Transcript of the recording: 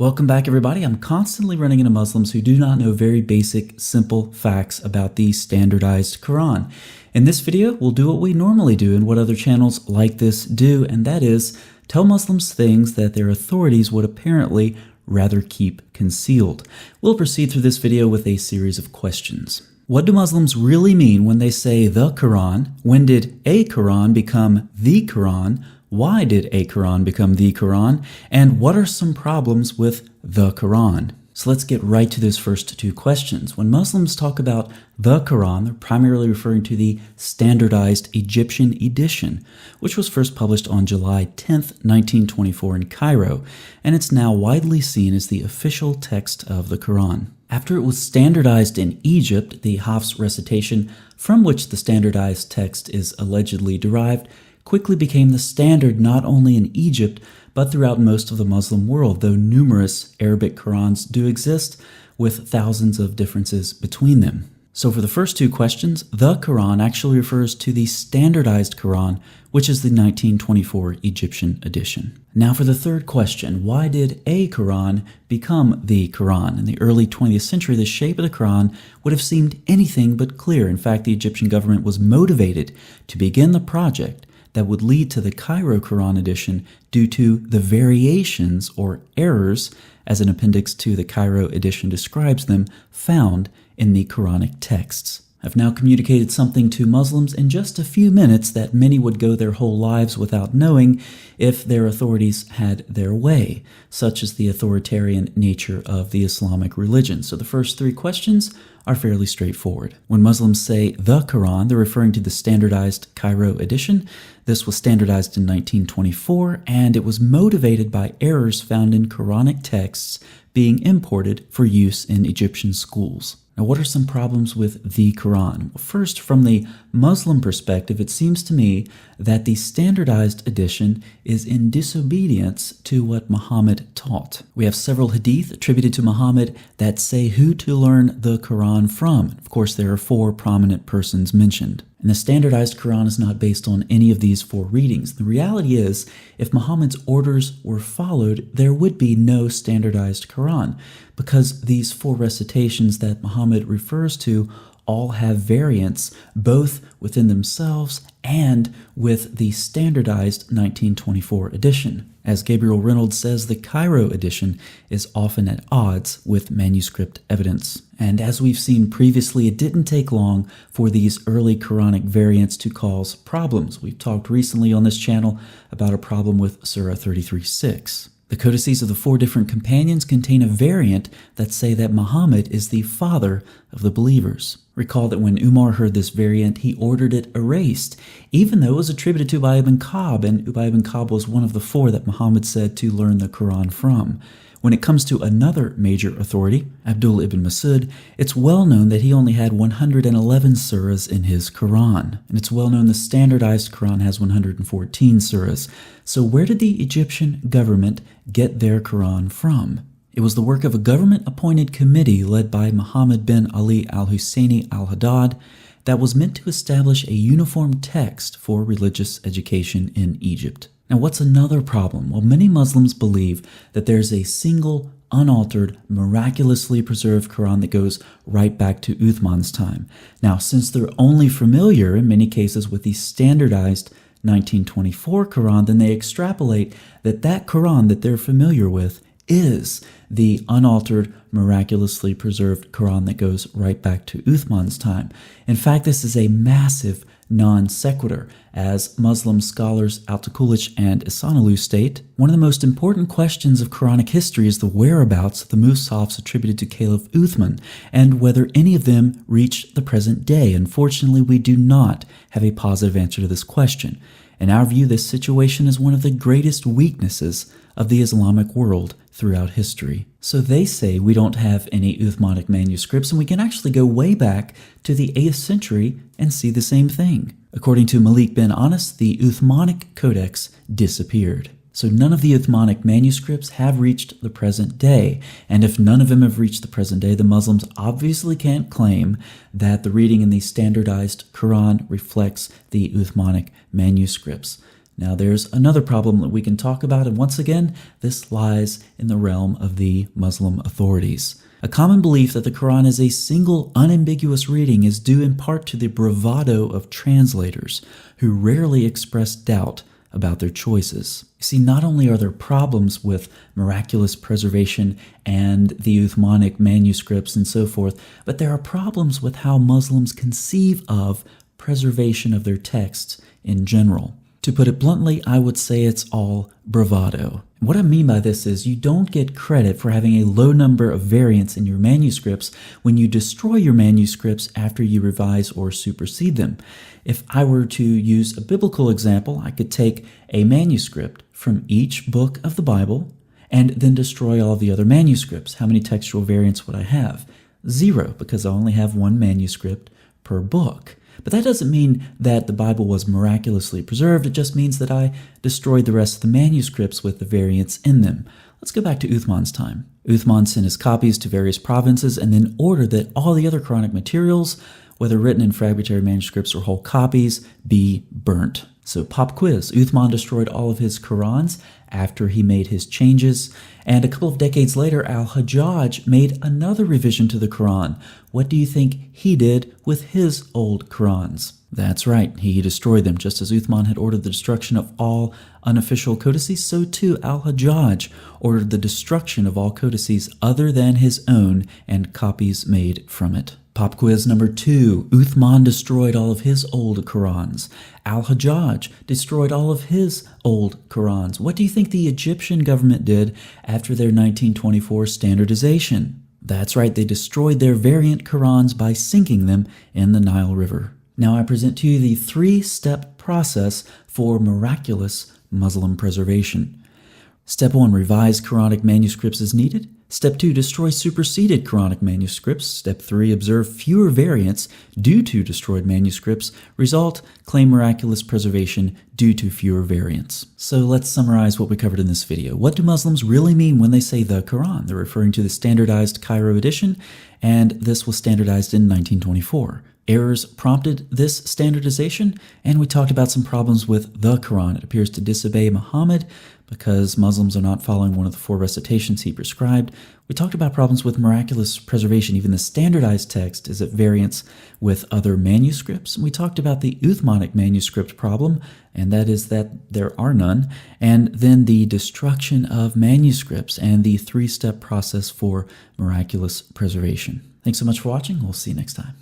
Welcome back, everybody. I'm constantly running into Muslims who do not know very basic, simple facts about the standardized Quran. In this video, we'll do what we normally do and what other channels like this do, and that is tell Muslims things that their authorities would apparently rather keep concealed. We'll proceed through this video with a series of questions. What do Muslims really mean when they say the Quran? When did a Quran become the Quran? Why did a Quran become the Quran? And what are some problems with the Quran? So let's get right to those first two questions. When Muslims talk about the Quran, they're primarily referring to the standardized Egyptian edition, which was first published on July 10th, 1924 in Cairo, and it's now widely seen as the official text of the Quran. After it was standardized in Egypt, the Hafs recitation, from which the standardized text is allegedly derived, quickly became the standard not only in Egypt, but throughout most of the Muslim world, though numerous Arabic Qurans do exist, with thousands of differences between them. So for the first two questions, the Quran actually refers to the standardized Quran, which is the 1924 Egyptian edition. Now for the third question, why did a Quran become the Quran? In the early 20th century, the shape of the Quran would have seemed anything but clear. In fact, the Egyptian government was motivated to begin the project that would lead to the Cairo Quran edition due to the variations or errors, as an appendix to the Cairo edition describes them, found in the Quranic texts. I've now communicated something to Muslims in just a few minutes that many would go their whole lives without knowing if their authorities had their way, such as the authoritarian nature of the Islamic religion. So the first three questions are fairly straightforward. When Muslims say the Quran, they're referring to the standardized Cairo edition. This was standardized in 1924, and it was motivated by errors found in Quranic texts being imported for use in Egyptian schools. Now, what are some problems with the Quran? Well, first, from the Muslim perspective, it seems to me that the standardized edition is in disobedience to what Muhammad taught. We have several hadith attributed to Muhammad that say who to learn the Quran from. Of course, there are four prominent persons mentioned. And the standardized Quran is not based on any of these four readings. The reality is, if Muhammad's orders were followed, there would be no standardized Quran, because these four recitations that Muhammad refers to all have variants, both within themselves and with the standardized 1924 edition. As Gabriel Reynolds says, the Cairo edition is often at odds with manuscript evidence. And as we've seen previously, it didn't take long for these early Quranic variants to cause problems. We've talked recently on this channel about a problem with Surah 33:6. The codices of the four different companions contain a variant that say that Muhammad is the father of the believers. Recall that when Umar heard this variant, he ordered it erased, even though it was attributed to Ubay ibn Ka'b, and Ubay ibn Ka'b was one of the four that Muhammad said to learn the Quran from. When it comes to another major authority, Abdullah ibn Masud, it's well known that he only had 111 surahs in his Quran. And it's well known the standardized Quran has 114 surahs. So where did the Egyptian government get their Quran from? It was the work of a government-appointed committee led by Muhammad bin Ali al-Husseini al-Haddad that was meant to establish a uniform text for religious education in Egypt. Now, what's another problem? Well, many Muslims believe that there's a single, unaltered, miraculously preserved Quran that goes right back to Uthman's time. Now, since they're only familiar, in many cases, with the standardized 1924 Quran, then they extrapolate that that Quran that they're familiar with is the unaltered, miraculously preserved Quran that goes right back to Uthman's time. In fact, this is a massive non sequitur. As Muslim scholars Al-Takulich and Ihsanulu state, one of the most important questions of Quranic history is the whereabouts of the Mus'hafs attributed to Caliph Uthman, and whether any of them reached the present day. Unfortunately, we do not have a positive answer to this question. In our view, this situation is one of the greatest weaknesses of the Islamic world throughout history. So they say we don't have any Uthmanic manuscripts, and we can actually go way back to the 8th century and see the same thing. According to Malik bin Anas, the Uthmanic Codex disappeared. So none of the Uthmanic manuscripts have reached the present day, and if none of them have reached the present day, the Muslims obviously can't claim that the reading in the standardized Quran reflects the Uthmanic manuscripts. Now there's another problem that we can talk about, and once again, this lies in the realm of the Muslim authorities. A common belief that the Quran is a single, unambiguous reading is due in part to the bravado of translators, who rarely express doubt about their choices. You see, not only are there problems with miraculous preservation and the Uthmanic manuscripts and so forth, but there are problems with how Muslims conceive of preservation of their texts in general. To put it bluntly, I would say it's all bravado. What I mean by this is you don't get credit for having a low number of variants in your manuscripts when you destroy your manuscripts after you revise or supersede them. If I were to use a biblical example, I could take a manuscript from each book of the Bible and then destroy all of the other manuscripts. How many textual variants would I have? 0, because I only have one manuscript per book. But that doesn't mean that the Bible was miraculously preserved. It just means that I destroyed the rest of the manuscripts with the variants in them. Let's go back to Uthman's time. Uthman sent his copies to various provinces and then ordered that all the other Quranic materials, whether written in fragmentary manuscripts or whole copies, be burnt. So pop quiz, Uthman destroyed all of his Qurans after he made his changes, and a couple of decades later, Al-Hajjaj made another revision to the Quran. What do you think he did with his old Qurans? That's right, he destroyed them. Just as Uthman had ordered the destruction of all unofficial codices, so too Al-Hajjaj ordered the destruction of all codices other than his own and copies made from it. Pop quiz number 2. Uthman destroyed all of his old Qurans. Al-Hajjaj destroyed all of his old Qurans. What do you think the Egyptian government did after their 1924 standardization? That's right, they destroyed their variant Qurans by sinking them in the Nile River. Now I present to you the 3-step process for miraculous Muslim preservation. Step 1, revise Quranic manuscripts as needed. Step 2, destroy superseded Quranic manuscripts. Step 3, observe fewer variants due to destroyed manuscripts. Result, claim miraculous preservation due to fewer variants. So let's summarize what we covered in this video. What do Muslims really mean when they say the Quran? They're referring to the standardized Cairo edition, and this was standardized in 1924. Errors prompted this standardization, and we talked about some problems with the Quran. It appears to disobey Muhammad because Muslims are not following one of the 4 recitations he prescribed. We talked about problems with miraculous preservation. Even the standardized text is at variance with other manuscripts. And we talked about the Uthmanic manuscript problem, and that is that there are none. And then the destruction of manuscripts and the 3-step process for miraculous preservation. Thanks so much for watching. We'll see you next time.